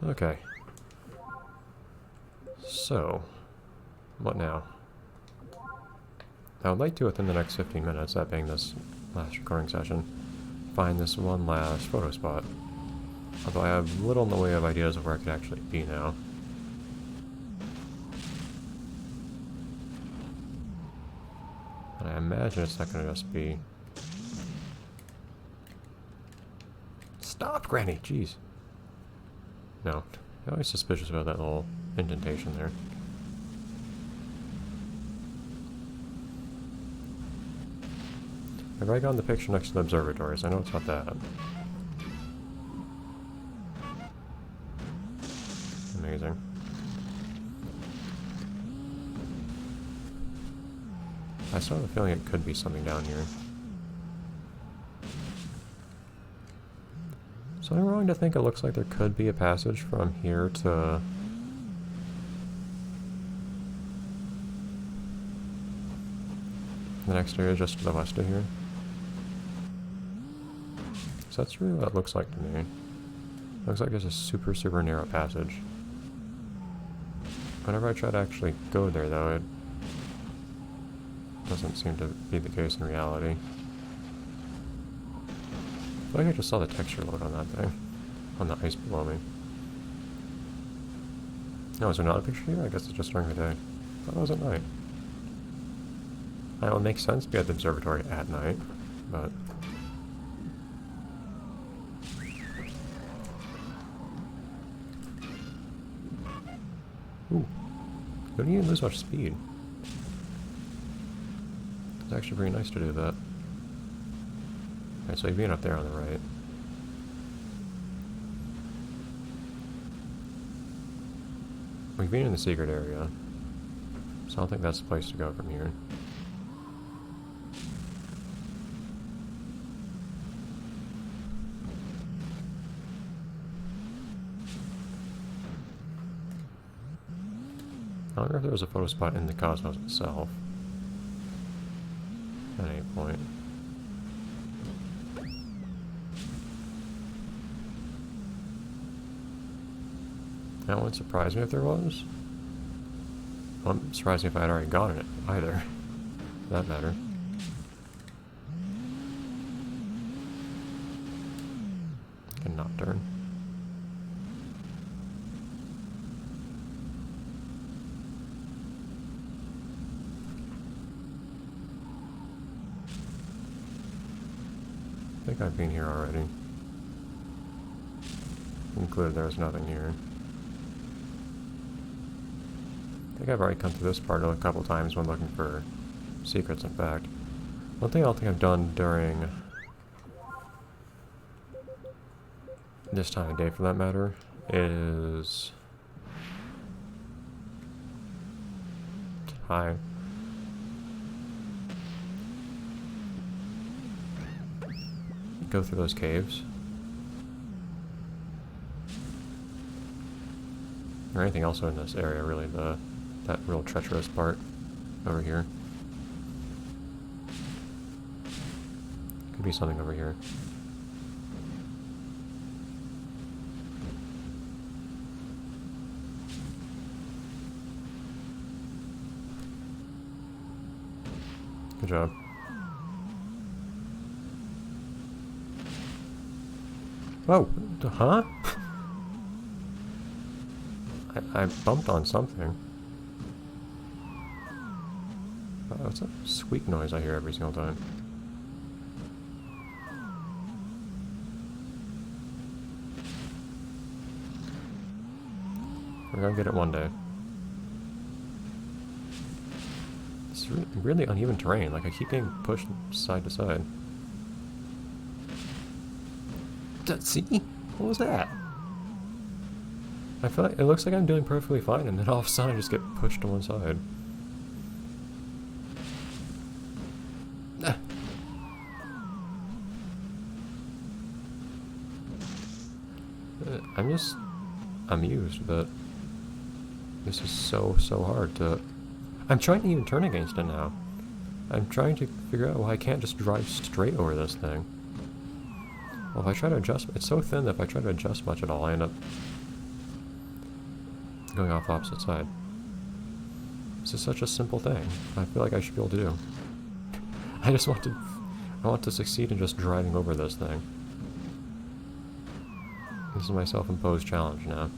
Okay. So, what now? I would like to, within the next 15 minutes, that being this last recording session, find this one last photo spot. Although I have little in the way of ideas of where it could actually be now. And I imagine it's not going to just be... Stop, Granny! Jeez. No. I'm always suspicious about that little indentation there. Have I gotten the picture next to the observatories? I know it's not that. Amazing. I still have a feeling it could be something down here. So I'm wrong to think it looks like there could be a passage from here to... the next area just to the west of here? So that's really what it looks like to me. Looks like there's a super, super narrow passage. Whenever I try to actually go there, though, it doesn't seem to be the case in reality. I feel like I just saw the texture load on that thing. On the ice below me. No, is there not a picture here? I guess it's just during the day. I thought it was at night. I know it makes sense to be at the observatory at night, but... Ooh. You don't even lose much speed. It's actually pretty nice to do that. Alright, so you've been up there on the right. We've been in the secret area, so I don't think that's the place to go from here. I wonder if there was a photo spot in the cosmos itself. At any point. That wouldn't surprise me if there was. Well, I'm surprised if I had already gotten it, either. For that matter. Cannot turn. I think I've been here already. Concluded there was nothing here. I think I've already come to this part a couple times when looking for secrets, in fact. One thing I don't think I've done during this time of day, for that matter, is time. Go through those caves. Or anything else in this area, really, that real treacherous part over here. Could be something over here. Good job. Whoa, huh? I bumped on something. Oh, it's a squeak noise I hear every single time. We're gonna get it one day. It's really uneven terrain, like I keep getting pushed side to side. See? What was that? I feel like it looks like I'm doing perfectly fine, and then all of a sudden I just get pushed to one side. Ah. I'm just amused that this is so hard to... I'm trying to even turn against it now. I'm trying to figure out why I can't just drive straight over this thing. Well, if I try to adjust, it's so thin that if I try to adjust much at all, I end up going off the opposite side. This is such a simple thing. I feel like I should be able to do. I want to succeed in just driving over this thing. This is my self-imposed challenge now.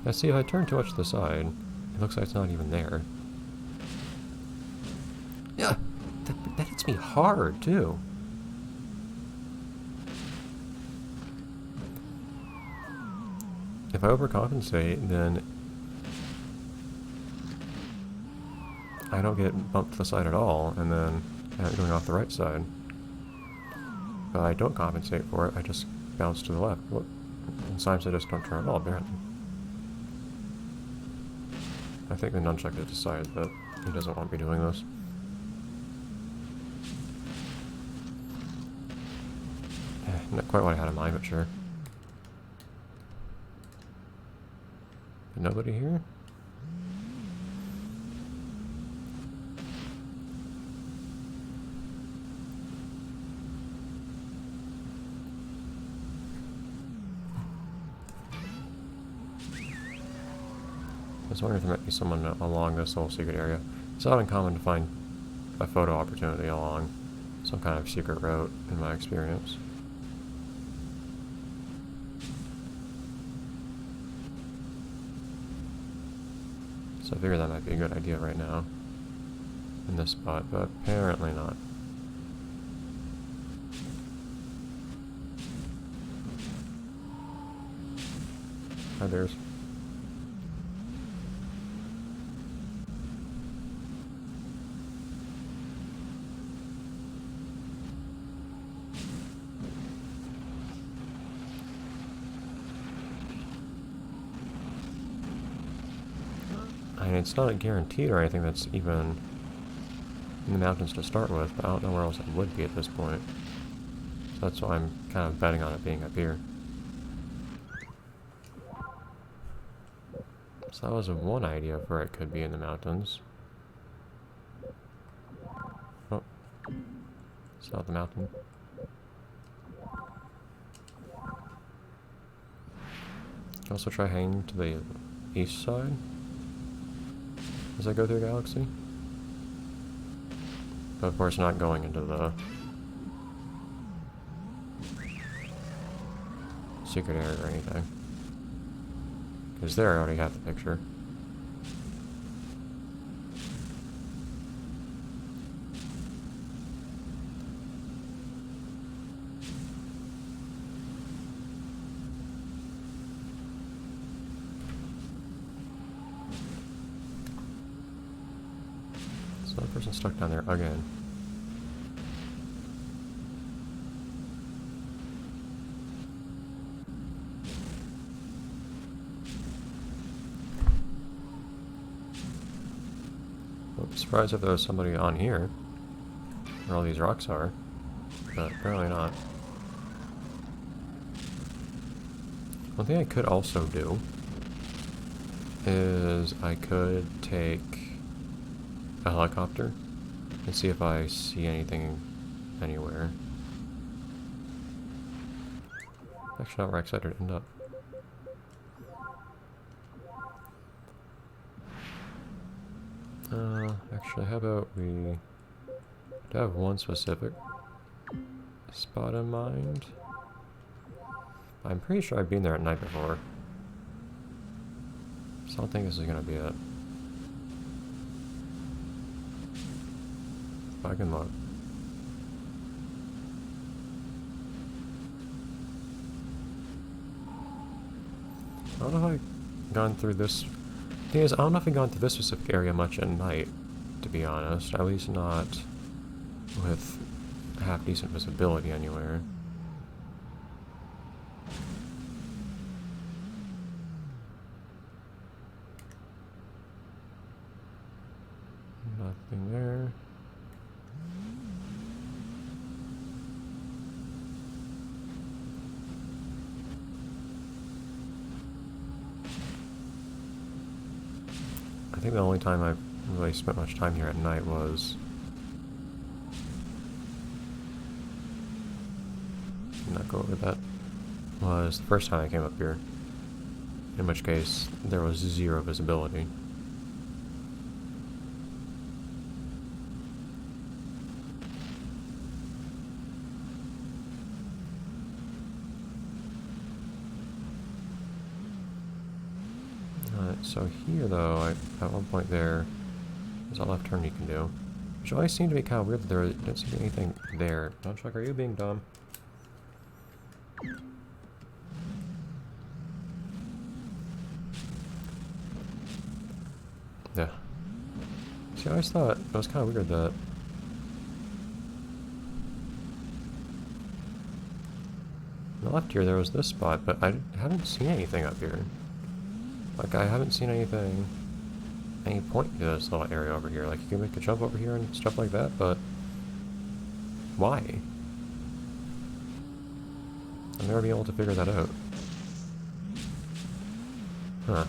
Now see, if I turn too much to the side, it looks like it's not even there. Yeah, that hits me hard, too. If I overcompensate, then I don't get bumped to the side at all, and then I'm going off the right side. But I don't compensate for it, I just bounce to the left. Well, sometimes I just don't turn at all, apparently. I think the nunchuck has decided that he doesn't want me doing this. Not quite what I had in mind, but sure. Nobody here? I was wondering if there might be someone along this whole secret area. It's not uncommon to find a photo opportunity along some kind of secret route, in my experience. So I figured that might be a good idea right now, in this spot, but apparently not. Hi, there's. I mean, it's not guaranteed or anything that's even in the mountains to start with, but I don't know where else it would be at this point. So that's why I'm kind of betting on it being up here. So that was one idea of where it could be in the mountains. Oh, it's not the mountain. Also try hanging to the east side as I go through the galaxy. But of course not going into the secret area or anything. Because there I already have the picture. So that person's stuck down there again. I'm surprised if there was somebody on here, where all these rocks are, but apparently not. One thing I could also do is I could take a helicopter and see if I see anything anywhere. Actually, not where I excited to end up. Actually, how about we have one specific spot in mind? I'm pretty sure I've been there at night before, so I don't think this is gonna be it. If I can look. I don't know if I've gone through this. Thing is, I don't know if I've gone through this specific area much at night, to be honest. At least not with half-decent visibility anywhere. Nothing there. I think the only time I've really spent much time here at night was not go over that was the first time I came up here. in which case there was zero visibility. So here, though, at one point there's a left turn you can do. Which always seemed to be kind of weird that there didn't seem to be anything there. Nunchuck, are you being dumb? Yeah. See, I always thought it was kind of weird that... on the left here there was this spot, but I haven't seen anything up here. Like, I haven't seen anything... any point to this little area over here. Like, you can make a jump over here and stuff like that, but... why? I've never been able to figure that out. Huh.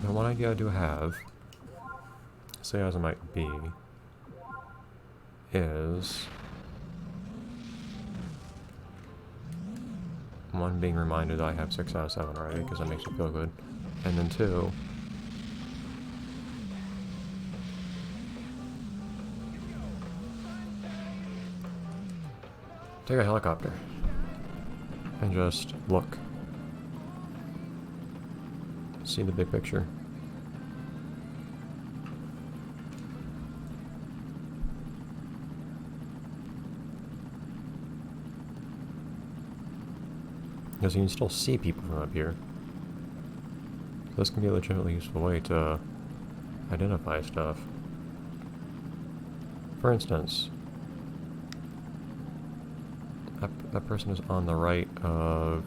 Now, one idea I do have, say as it might be, is... one, being reminded I have 6 out of 7 already, because that makes me feel good. And then 2... take a helicopter and just look. See the big picture. Because you can still see people from up here. This can be a legitimately useful way to identify stuff. For instance, that person is on the right of...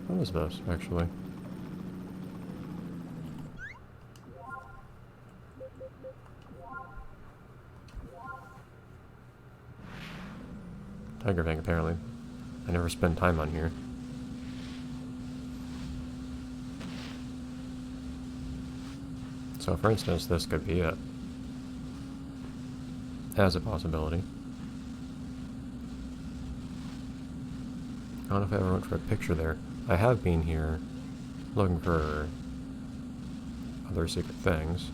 what is this, actually? Tiger Bank, apparently. I never spend time on here. So, for instance, this could be it. As a possibility. I don't know if I ever went for a picture there. I have been here looking for other secret things.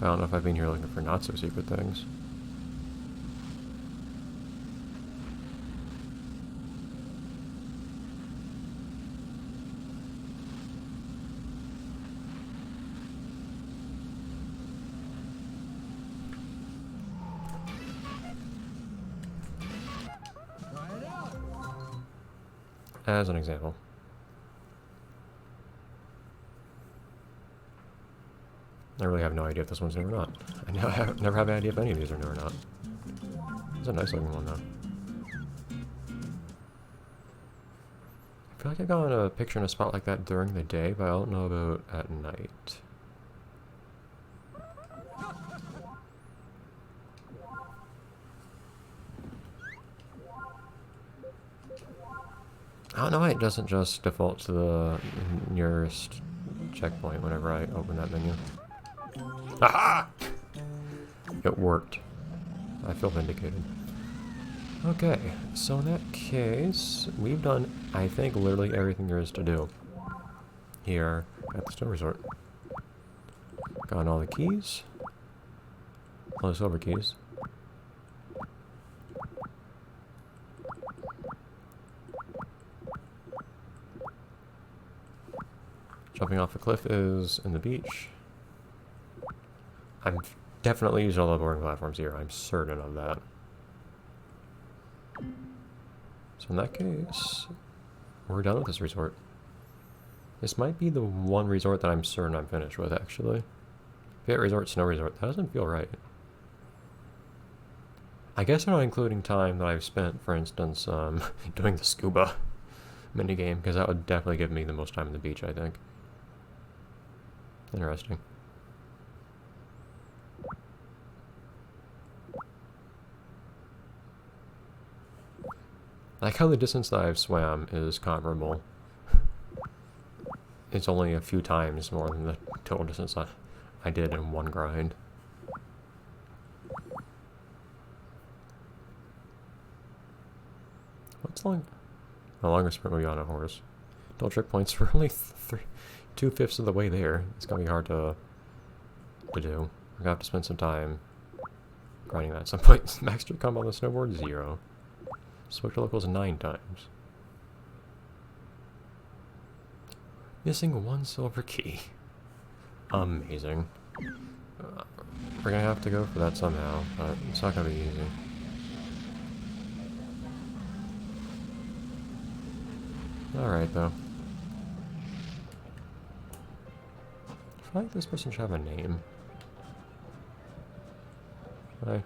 I don't know if I've been here looking for not so secret things. As an example. I really have no idea if this one's new or not. I never have an idea if any of these are new or not. It's a nice looking one though. I feel like I got a picture in a spot like that during the day, but I don't know about at night. I don't know why it doesn't just default to the nearest checkpoint whenever I open that menu. Aha! It worked. I feel vindicated. Okay, so in that case, we've done, I think, literally everything there is to do here at the Snow Resort. Gotten all the keys. All the silver keys. Jumping off the cliff is in the beach. I'm definitely using all the boarding platforms here. I'm certain of that. So in that case, we're done with this resort. This might be the one resort that I'm certain I'm finished with, actually. Pit Resort, Snow Resort. That doesn't feel right. I guess I'm not including time that I've spent, for instance, doing the scuba minigame, because that would definitely give me the most time on the beach, I think. Interesting. I like how the distance that I've swam is comparable. It's only a few times more than the total distance I did in one grind. What's long? No longer sprint would be on a horse. Double trick points were only 2/5 of the way there. It's gonna be hard to do. We're gonna have to spend some time grinding that at some point. Max trick combo on the snowboard, 0. Switch to locals 9 times. Missing 1 silver key. Amazing. We're gonna have to go for that somehow, but it's not gonna be easy. Alright, though. I feel like this person should have a name. Hi.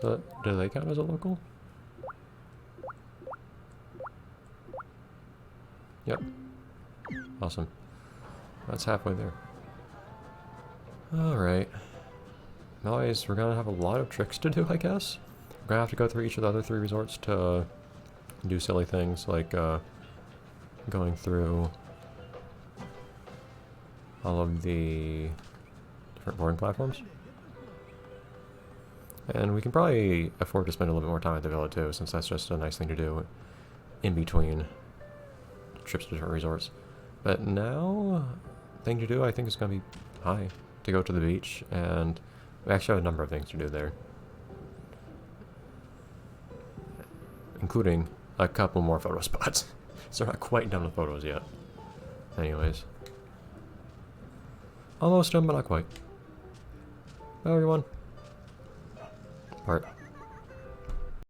So, do they count as a local? Yep. Awesome. That's halfway there. Alright. Nowadays, we're gonna have a lot of tricks to do, I guess. We're gonna have to go through each of the other 3 resorts to do silly things like going through all of the different boarding platforms. And we can probably afford to spend a little bit more time at the villa too, since that's just a nice thing to do in between trips to different resorts. But now, thing to do I think is going to be high. To go to the beach, and we actually have a number of things to do there. Including a couple more photo spots. So we're not quite done with photos yet. Anyways. Almost done, but not quite. Bye everyone. Part.